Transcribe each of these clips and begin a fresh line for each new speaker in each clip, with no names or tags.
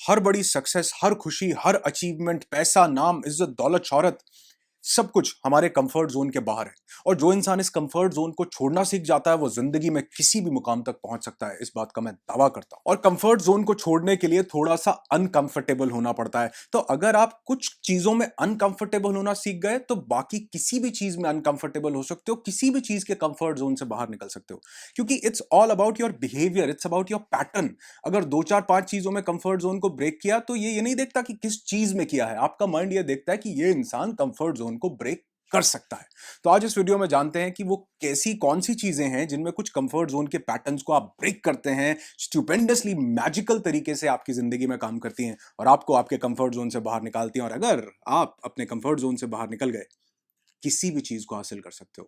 हर बड़ी सक्सेस, हर खुशी, हर अचीवमेंट, पैसा, नाम, इज्जत, दौलत, शोहरत, सब कुछ हमारे कंफर्ट जोन के बाहर है। और जो इंसान इस कंफर्ट जोन को छोड़ना सीख जाता है वो जिंदगी में किसी भी मुकाम तक पहुंच सकता है, इस बात का मैं दावा करता हूं। और कंफर्ट जोन को छोड़ने के लिए थोड़ा सा अनकंफर्टेबल होना पड़ता है। तो अगर आप कुछ चीजों में अनकंफर्टेबल होना सीख गए तो बाकी किसी भी चीज में अनकंफर्टेबल हो सकते हो, किसी भी चीज के कंफर्ट जोन से बाहर निकल सकते हो। क्योंकि it's all about your behaviour, it's about your pattern. अगर दो चार पांच चीजों में कंफर्ट जोन को ब्रेक किया तो ये नहीं देखता कि किस चीज में किया है, आपका माइंड ये देखता है कि ये इंसान कंफर्ट जोन को ब्रेक कर सकता है। तो आज इस वीडियो में जानते हैं कि वो कैसी कौन सी चीजें हैं जिनमें कुछ कंफर्ट जोन के पैटर्न्स को आप ब्रेक करते हैं, स्टुपेंडसली मैजिकल तरीके से आपकी जिंदगी में काम करती हैं और आपको आपके कंफर्ट जोन से बाहर निकालती हैं। और अगर आप अपने कंफर्ट जोन से बाहर निकल गए, किसी भी चीज को हासिल कर सकते हो,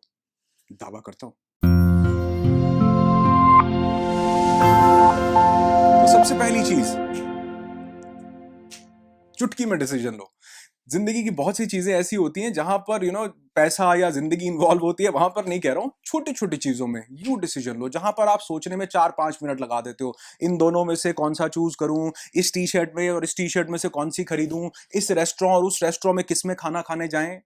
दावा करता हूं। तो सबसे पहली चीज, चुटकी में डिसीजन लो। जिंदगी की बहुत सी चीजें ऐसी होती हैं जहां पर पैसा या जिंदगी इन्वॉल्व होती है, वहां पर नहीं कह रहा हूं, छोटी छोटी चीजों में यू डिसीजन लो जहां पर आप सोचने में 4-5 मिनट लगा देते हो। इन दोनों में से कौन सा चूज करूं, इस टी शर्ट में और इस टी शर्ट में से कौन सी खरीदूं, इस रेस्टोरेंट और उस रेस्टोरेंट में किस में खाना खाने जाएं।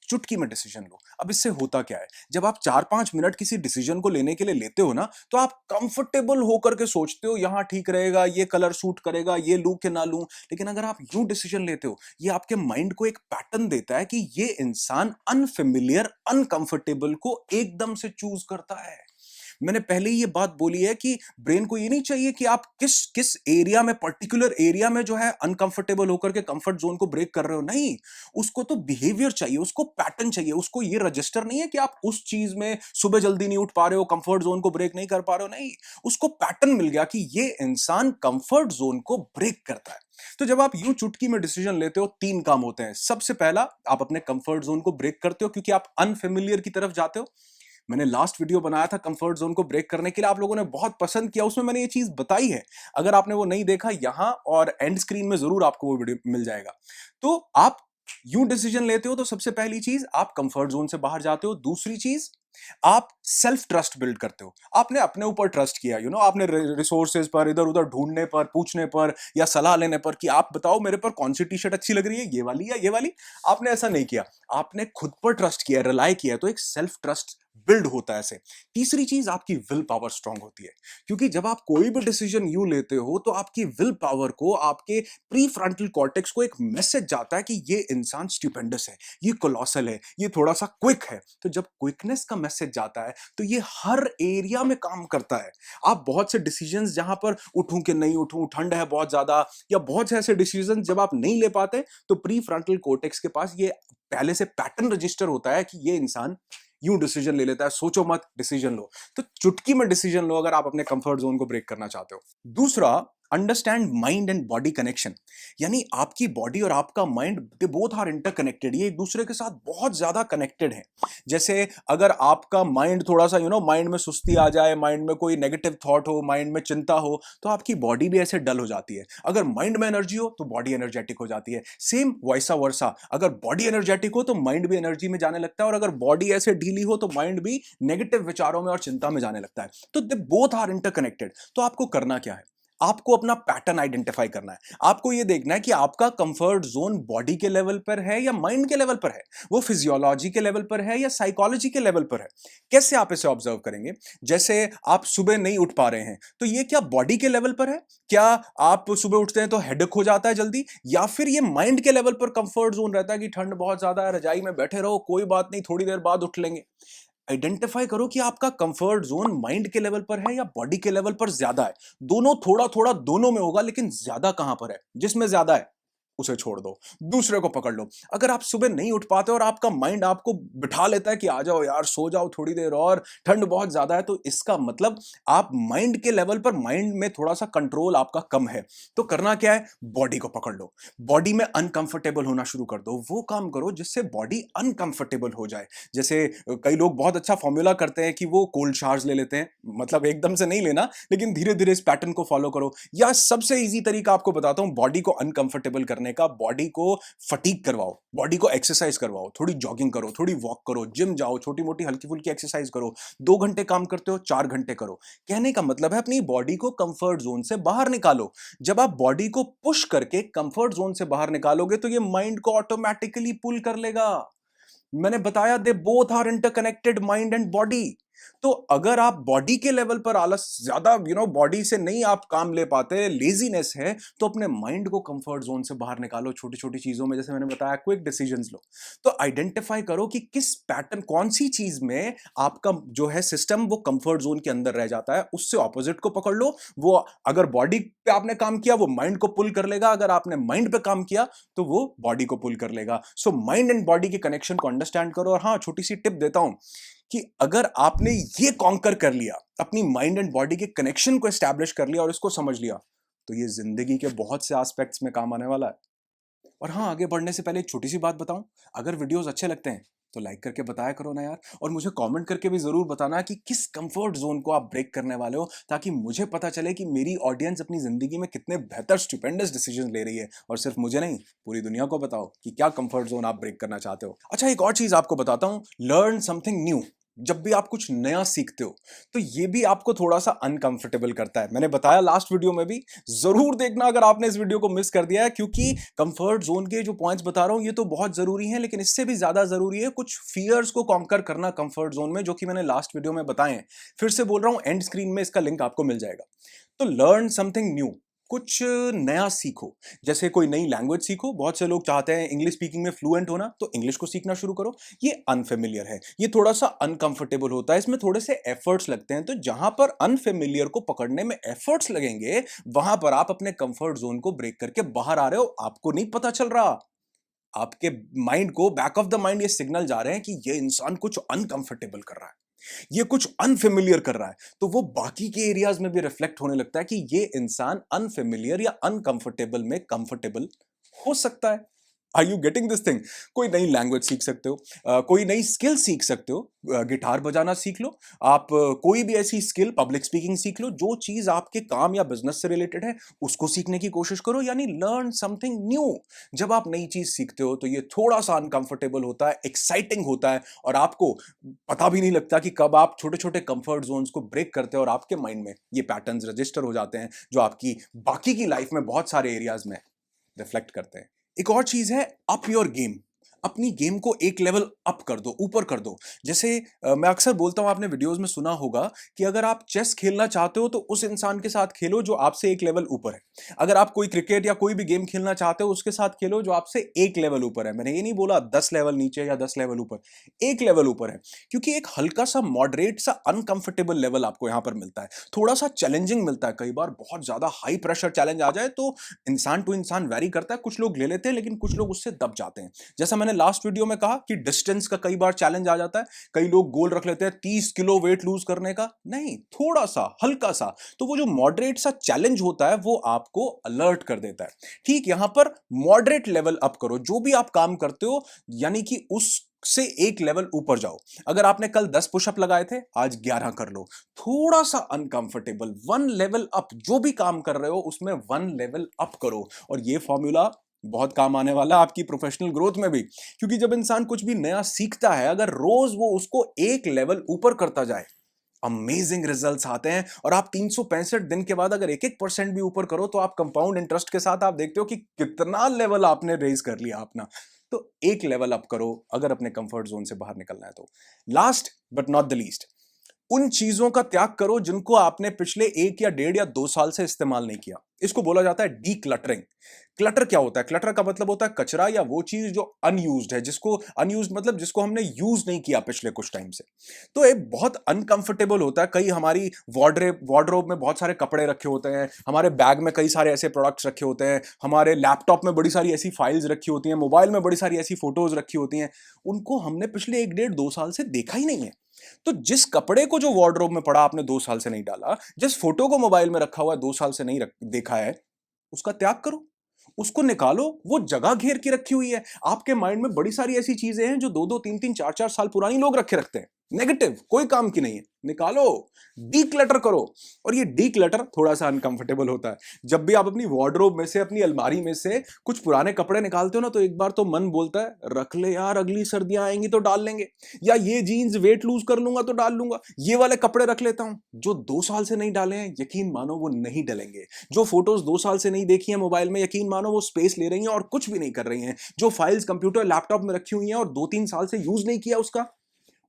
चुटकी में डिसीजन लो। अब इससे होता क्या है, जब आप 4-5 मिनट किसी डिसीजन को लेने के लिए लेते हो ना, तो आप कंफर्टेबल होकर के सोचते हो यहां ठीक रहेगा, ये कलर सूट करेगा, ये लूं कि ना लूं। लेकिन अगर आप यूं डिसीजन लेते हो, ये आपके माइंड को एक पैटर्न देता है कि ये इंसान अनफेमिलियर, अनकंफर्टेबल को एकदम से चूज करता है। मैंने पहले ही ये बात बोली है कि ब्रेन को ये नहीं चाहिए कि आप किस किस एरिया में, पर्टिकुलर एरिया में जो है अनकंफर्टेबल होकर के कंफर्ट जोन को ब्रेक कर रहे हो। नहीं, उसको तो बिहेवियर चाहिए, उसको पैटर्न चाहिए, उसको ये रजिस्टर नहीं है कि आप उस चीज में सुबह जल्दी नहीं उठ पा रहे हो, कंफर्ट जोन को ब्रेक नहीं कर पा रहे हो। नहीं, उसको पैटर्न मिल गया कि ये इंसान कंफर्ट जोन को ब्रेक करता है। तो जब आप यूं चुटकी में डिसीजन लेते हो, 3 काम होते हैं। सबसे पहला, आप अपने कंफर्ट जोन को ब्रेक करते हो क्योंकि आप अनफेमिलियर की तरफ जाते हो। मैंने लास्ट वीडियो बनाया था कंफर्ट जोन को ब्रेक करने के लिए, आप लोगों ने बहुत पसंद किया, उसमें मैंने ये चीज बताई है। अगर आपने वो नहीं देखा, यहां और एंड स्क्रीन में जरूर आपको वो वीडियो मिल जाएगा। तो आप यूं डिसीजन लेते हो तो सबसे पहली चीज, आप कंफर्ट जोन से बाहर जाते हो। दूसरी चीज, आप सेल्फ ट्रस्ट बिल्ड करते हो। आपने अपने ऊपर ट्रस्ट किया, आपने रिसोर्सेज पर, इधर उधर ढूंढने पर, पूछने पर या सलाह लेने पर कि आप बताओ मेरे पर कौन सी टी शर्ट अच्छी लग रही है, ये वाली या ये वाली। आपने ऐसा नहीं किया, आपने खुद पर ट्रस्ट किया, रिलाई किया। तो एक सेल्फ ट्रस्ट बिल्ड होता है ऐसे। तीसरी चीज, आपकी विल पावर स्ट्रांग होती है। क्योंकि जब आप कोई भी डिसीजन यूं लेते हो तो आपकी विल पावर को, आपके प्री फ्रंटल कॉर्टेक्स को एक मैसेज जाता है कि ये इंसान स्टुपेंडस है, ये कोलोसल है, ये थोड़ा सा क्विक है। तो जब क्विकनेस का मैसेज जाता है तो ये हर एरिया में काम करता है। आप बहुत से डिसीजंस जहां पर उठूं कि नहीं उठूं, ठंड है बहुत ज्यादा, या बहुत से ऐसे डिसीजन जब आप नहीं ले पाते, तो प्री फ्रंटल कॉर्टेक्स के पास ये पहले से पैटर्न रजिस्टर होता है कि ये इंसान यूं डिसीजन ले लेता है। सोचो मत, डिसीजन लो। तो चुटकी में डिसीजन लो अगर आप अपने कंफर्ट जोन को ब्रेक करना चाहते हो। दूसरा, understand mind and body connection. यानी आपकी बॉडी और आपका mind, they both are interconnected, ये एक दूसरे के साथ बहुत ज्यादा कनेक्टेड है। जैसे अगर आपका माइंड थोड़ा सा माइंड में सुस्ती आ जाए, माइंड में कोई नेगेटिव थॉट हो, माइंड में चिंता हो, तो आपकी बॉडी भी ऐसे डल हो जाती है। अगर माइंड में एनर्जी हो तो बॉडी एनर्जेटिक हो जाती है। सेम वैसा वर्सा, अगर बॉडी एनर्जेटिक हो तो माइंड भी एनर्जी में जाने लगता है, और अगर बॉडी ऐसे ढीली हो तो माइंड भी नेगेटिव विचारों में और चिंता में जाने लगता है। तो दे बोथ आर इंटरकनेक्टेड। तो आपको करना क्या है, आपको अपना पैटर्न आइडेंटिफाई करना है। आपको यह देखना है कि आपका कंफर्ट जोन बॉडी के लेवल पर है या माइंड के लेवल पर है, वो फिजियोलॉजी के लेवल पर है या साइकोलॉजी के लेवल पर है। कैसे आप इसे ऑब्जर्व करेंगे? जैसे आप सुबह नहीं उठ पा रहे हैं, तो ये क्या बॉडी के लेवल पर है? क्या आप सुबह उठते हैं तो हेडेक हो जाता है जल्दी, या फिर ये माइंड के लेवल पर कंफर्ट जोन रहता है कि ठंड बहुत ज्यादा है, रजाई में बैठे रहो, कोई बात नहीं, थोड़ी देर बाद उठ लेंगे। आइडेंटिफाई करो कि आपका कंफर्ट जोन माइंड के लेवल पर है या बॉडी के लेवल पर ज्यादा है। दोनों थोड़ा थोड़ा दोनों में होगा, लेकिन ज्यादा कहां पर है? जिसमें ज्यादा है उसे छोड़ दो, दूसरे को पकड़ लो। अगर आप सुबह नहीं उठ पाते और आपका माइंड आपको बिठा लेता है कि आ जाओ यार, सो जाओ थोड़ी देर और, ठंड बहुत ज्यादा है, तो इसका मतलब आप माइंड के लेवल पर, माइंड में थोड़ा सा कंट्रोल आपका कम है। तो करना क्या है, बॉडी को पकड़ लो, बॉडी में अनकंफर्टेबल होना शुरू कर दो। वो काम करो जिससे बॉडी अनकंफर्टेबल हो जाए। जैसे कई लोग बहुत अच्छा फॉर्मूला करते हैं कि वो कोल्ड शावर्स ले लेते हैं, मतलब एकदम से नहीं लेना, लेकिन धीरे धीरे इस पैटर्न को फॉलो करो। या सबसे इजी तरीका आपको बताता हूं बॉडी को अनकंफर्टेबल करने करने का, बॉडी को फटीग करवाओ, बॉडी को एक्सरसाइज करवाओ, थोड़ी जॉगिंग करो, थोड़ी वॉक करो, जिम जाओ, छोटी मोटी हल्की फुल्की एक्सरसाइज करो, 2 घंटे काम करते हो 4 घंटे करो। कहने का मतलब है अपनी बॉडी को कंफर्ट जोन से बाहर निकालो। जब आप बॉडी को पुश करके कंफर्ट जोन से बाहर निकालोगे तो ये माइंड को ऑटोमेटिकली पुल कर लेगा। मैंने बताया they both are interconnected, mind and body. तो अगर आप बॉडी के लेवल पर आलस ज्यादा बॉडी से नहीं आप काम ले पाते, लेजीनेस है, तो अपने माइंड को कंफर्ट जोन से बाहर निकालो छोटी छोटी चीजों में। जैसे मैंने बताया क्विक डिसीजंस लो। तो आइडेंटिफाई करो कि किस पैटर्न, कौन सी चीज में आपका जो है सिस्टम वो कंफर्ट जोन के अंदर रह जाता है, उससे ऑपोजिट को पकड़ लो। वो अगर बॉडी पे आपने काम किया वो माइंड को पुल कर लेगा, अगर आपने माइंड पे काम किया तो वो बॉडी को पुल कर लेगा। सो माइंड एंड बॉडी के कनेक्शन को अंडरस्टैंड करो। और हाँ, छोटी सी टिप देता हूं कि अगर आपने ये कॉन्कर कर लिया, अपनी माइंड एंड बॉडी के कनेक्शन को एस्टैब्लिश कर लिया और इसको समझ लिया, तो ये जिंदगी के बहुत से एस्पेक्ट्स में काम आने वाला है। और हाँ, आगे बढ़ने से पहले एक छोटी सी बात बताऊं, अगर वीडियोस अच्छे लगते हैं तो लाइक करके बताया करो ना यार। और मुझे कमेंट करके भी जरूर बताना कि किस कंफर्ट जोन को आप ब्रेक करने वाले हो, ताकि मुझे पता चले कि मेरी ऑडियंस अपनी जिंदगी में कितने बेहतर स्टुपेंडस डिसीजन ले रही है। और सिर्फ मुझे नहीं, पूरी दुनिया को बताओ कि क्या कंफर्ट जोन आप ब्रेक करना चाहते हो। अच्छा, एक और चीज आपको बताता हूं, लर्न समथिंग न्यू। जब भी आप कुछ नया सीखते हो तो ये भी आपको थोड़ा सा अनकंफर्टेबल करता है। मैंने बताया लास्ट वीडियो में भी, जरूर देखना अगर आपने इस वीडियो को मिस कर दिया है, क्योंकि कंफर्ट जोन के जो पॉइंट्स बता रहा हूं ये तो बहुत जरूरी हैं, लेकिन इससे भी ज्यादा जरूरी है कुछ फियर्स को कॉन्कर करना कंफर्ट जोन में, जो कि मैंने लास्ट वीडियो में बताए हैं। फिर से बोल रहा हूं, एंड स्क्रीन में इसका लिंक आपको मिल जाएगा। तो लर्न समथिंग न्यू, कुछ नया सीखो। जैसे कोई नई लैंग्वेज सीखो, बहुत से लोग चाहते हैं इंग्लिश स्पीकिंग में फ्लुएंट होना, तो इंग्लिश को सीखना शुरू करो। ये अनफेमिलियर है, ये थोड़ा सा अनकंफर्टेबल होता है, इसमें थोड़े से एफर्ट्स लगते हैं। तो जहां पर अनफेमिलियर को पकड़ने में एफर्ट्स लगेंगे, वहां पर आप अपने कंफर्ट जोन को ब्रेक करके बाहर आ रहे हो, आपको नहीं पता चल रहा। आपके माइंड को, बैक ऑफ द माइंड, ये सिग्नल जा रहे हैं कि ये इंसान कुछ अनकंफर्टेबल कर रहा है, ये कुछ अनफेमिलियर कर रहा है। तो वो बाकी के एरियाज में भी रिफ्लेक्ट होने लगता है कि ये इंसान अनफेमिलियर या अनकंफर्टेबल में कंफर्टेबल हो सकता है। Are you getting this thing? कोई नई लैंग्वेज सीख सकते हो, कोई नई स्किल सीख सकते हो, गिटार बजाना सीख लो आप, कोई भी ऐसी स्किल, पब्लिक स्पीकिंग सीख लो, जो चीज आपके काम या बिजनेस से रिलेटेड है उसको सीखने की कोशिश करो। यानी लर्न समथिंग न्यू। जब आप नई चीज सीखते हो तो ये थोड़ा सा अनकंफर्टेबल होता है, एक्साइटिंग होता है, और आपको पता भी नहीं लगता कि कब आप छोटे छोटे कंफर्ट जोन्स को ब्रेक करते हो और आपके माइंड में ये पैटर्न्स रजिस्टर हो जाते हैं, जो आपकी बाकी की लाइफ में बहुत सारे एरियाज में रिफ्लेक्ट करते हैं। एक और चीज है, अप योर गेम। अपनी गेम को एक लेवल अप कर दो, ऊपर कर दो। जैसे मैं अक्सर बोलता हूं, आपने वीडियोस में सुना होगा कि अगर आप चेस खेलना चाहते हो तो उस इंसान के साथ खेलो जो आपसे एक लेवल ऊपर है। अगर आप कोई क्रिकेट या कोई भी गेम खेलना चाहते हो, उसके साथ खेलो जो आपसे एक लेवल ऊपर है। मैंने ये नहीं बोला 10 लेवल नीचे या 10 लेवल ऊपर, एक लेवल ऊपर है। क्योंकि एक हल्का सा मॉडरेट सा अनकंफर्टेबल लेवल आपको यहां पर मिलता है, थोड़ा सा चैलेंजिंग मिलता है। कई बार बहुत ज्यादा हाई प्रेशर चैलेंज आ जाए तो इंसान टू इंसान वेरी करता है, कुछ लोग ले लेते हैं लेकिन कुछ लोग उससे दब जाते हैं। जैसा मैंने लास्ट वीडियो में कहा कि डिस्टेंस का कई बार चैलेंज आ जाता है। कई लोग गोल रख लेते हैं 30 किलो वेट लूज करने का, नहीं, थोड़ा सा हल्का सा। तो वो जो मॉडरेट सा चैलेंज होता है वो आपको अलर्ट कर देता है। ठीक यहां पर मॉडरेट लेवल अप करो, जो भी आप काम करते हो, यानी कि उस से एक लेवल ऊपर जाओ। अगर आपने कल 10 पुशअप लगाए थे, आज 11 कर लो। थोड़ा सा अनकंफर्टेबल, 1 लेवल अप। जो भी काम कर रहे हो उसमें 1 लेवल अप करो। और ये फॉर्मूला बहुत काम आने वाला है आपकी प्रोफेशनल ग्रोथ में भी। क्योंकि जब इंसान कुछ भी नया सीखता है, अगर रोज वो उसको एक लेवल ऊपर करता जाए, अमेजिंग रिजल्ट्स आते हैं। और आप 365 दिन के बाद अगर 1-1% भी ऊपर करो तो आप कंपाउंड इंटरेस्ट के साथ आप देखते हो कि कितना लेवल आपने रेज कर लिया अपना। तो एक लेवल अप करो अगर अपने कंफर्ट जोन से बाहर निकलना है तो। Last but not the least, उन चीजों का त्याग करो जिनको आपने पिछले 1 या 1.5 या 2 साल से इस्तेमाल नहीं किया। इसको बोला जाता है डी क्लटरिंग। क्लटर क्या होता है? क्लटर का मतलब होता है कचरा या वो चीज जो अनयूज्ड है, जिसको अनयूज्ड मतलब जिसको हमने यूज नहीं किया पिछले कुछ टाइम से। तो ये बहुत अनकंफर्टेबल होता है। कई हमारी वार्डरोब में बहुत सारे कपड़े रखे होते हैं, हमारे बैग में कई सारे ऐसे प्रोडक्ट्स रखे होते हैं, हमारे लैपटॉप में बड़ी सारी ऐसी फाइल्स रखी होती हैं, मोबाइल में बड़ी सारी ऐसी फोटोज रखी होती हैं। उनको हमने पिछले 1, 1.5, 2 साल से देखा ही नहीं है। तो जिस कपड़े को जो वार्डरोब में पड़ा आपने 2 साल से नहीं डाला, जिस फोटो को मोबाइल में रखा हुआ है 2 साल से नहीं देखा है, उसका त्याग करो, उसको निकालो। वो जगह घेर के रखी हुई है। आपके माइंड में बड़ी सारी ऐसी चीजें हैं जो 2-2, 3-3, 4-4 साल पुरानी लोग रखे रखते हैं। नेगेटिव कोई काम की नहीं है, निकालो, डीक्लटर करो। और ये डीक्लटर थोड़ा सा अनकंफर्टेबल होता है। जब भी आप अपनी वार्डरोब में से, अपनी अलमारी में से कुछ पुराने कपड़े निकालते हो ना, तो एक बार तो मन बोलता है रख ले यार, अगली सर्दियां आएंगी तो डाल लेंगे, या ये जीन्स वेट लूज कर लूंगा तो डाल लूंगा, ये वाले कपड़े रख लेता हूं। जो 2 साल से नहीं डाले हैं, यकीन मानो वो नहीं डलेंगे। जो फोटोज 2 साल से नहीं देखी है मोबाइल में, यकीन मानो वो स्पेस ले रही हैं और कुछ भी नहीं कर रही हैं। जो फाइल्स कंप्यूटर लैपटॉप में रखी हुई हैं और 2-3 साल से यूज नहीं किया उसका,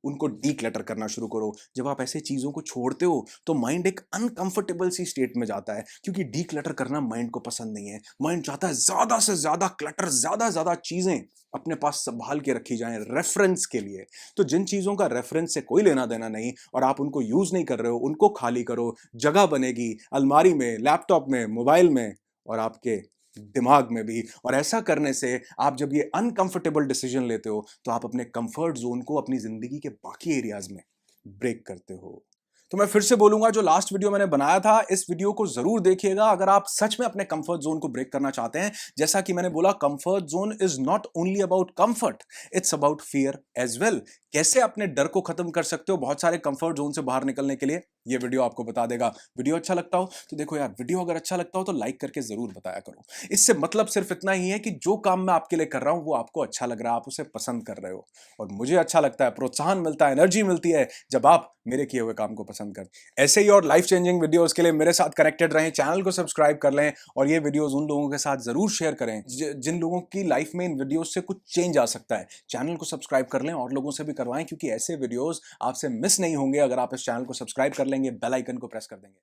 उनको डीक्लटर करना शुरू करो। जब आप ऐसे चीजों को छोड़ते हो तो माइंड एक अनकंफर्टेबल सी स्टेट में जाता है, क्योंकि डीक्लटर करना माइंड को पसंद नहीं है। माइंड चाहता है ज्यादा से ज्यादा क्लटर, ज्यादा ज्यादा चीजें अपने पास संभाल के रखी जाएं रेफरेंस के लिए। तो जिन चीजों का रेफरेंस से कोई लेना देना नहीं और आप उनको यूज नहीं कर रहे हो, उनको खाली करो। जगह बनेगी अलमारी में, लैपटॉप में, मोबाइल में और आपके दिमाग में भी। और ऐसा करने से आप जब ये अनकंफर्टेबल डिसीजन लेते हो, तो आप अपने कंफर्ट जोन को अपनी जिंदगी के बाकी एरियाज में ब्रेक करते हो। तो मैं फिर से बोलूंगा, जो लास्ट वीडियो मैंने बनाया था, इस वीडियो को जरूर देखिएगा अगर आप सच में अपने कंफर्ट जोन को ब्रेक करना चाहते हैं। जैसा कि मैंने बोला, comfort zone is not only about comfort, it's about fear as well. कैसे अपने डर को खत्म कर सकते हो बहुत सारे कंफर्ट जोन से बाहर निकलने के लिए, ये वीडियो आपको बता देगा। वीडियो अच्छा लगता हो तो देखो यार, वीडियो अगर अच्छा लगता हो तो लाइक करके जरूर बताया करो। इससे मतलब सिर्फ इतना ही है कि जो काम मैं आपके लिए कर रहा हूं वो आपको अच्छा लग रहा है, आप उसे पसंद कर रहे हो। और मुझे अच्छा लगता है, प्रोत्साहन मिलता है, एनर्जी मिलती है जब आप मेरे किए हुए काम को पसंद करते हैं। ऐसे ही और लाइफ चेंजिंग वीडियोस के लिए मेरे साथ कनेक्टेड रहें, चैनल को सब्सक्राइब कर लें और ये वीडियोस उन लोगों के साथ जरूर शेयर करें जिन लोगों की लाइफ में इन वीडियोस से कुछ चेंज आ सकता है। चैनल को सब्सक्राइब कर लें और लोगों से भी करवाएं, क्योंकि ऐसे वीडियोस आपसे मिस नहीं होंगे अगर आप इस चैनल को सब्सक्राइब कर लेंगे, बेल आइकन को प्रेस कर देंगे।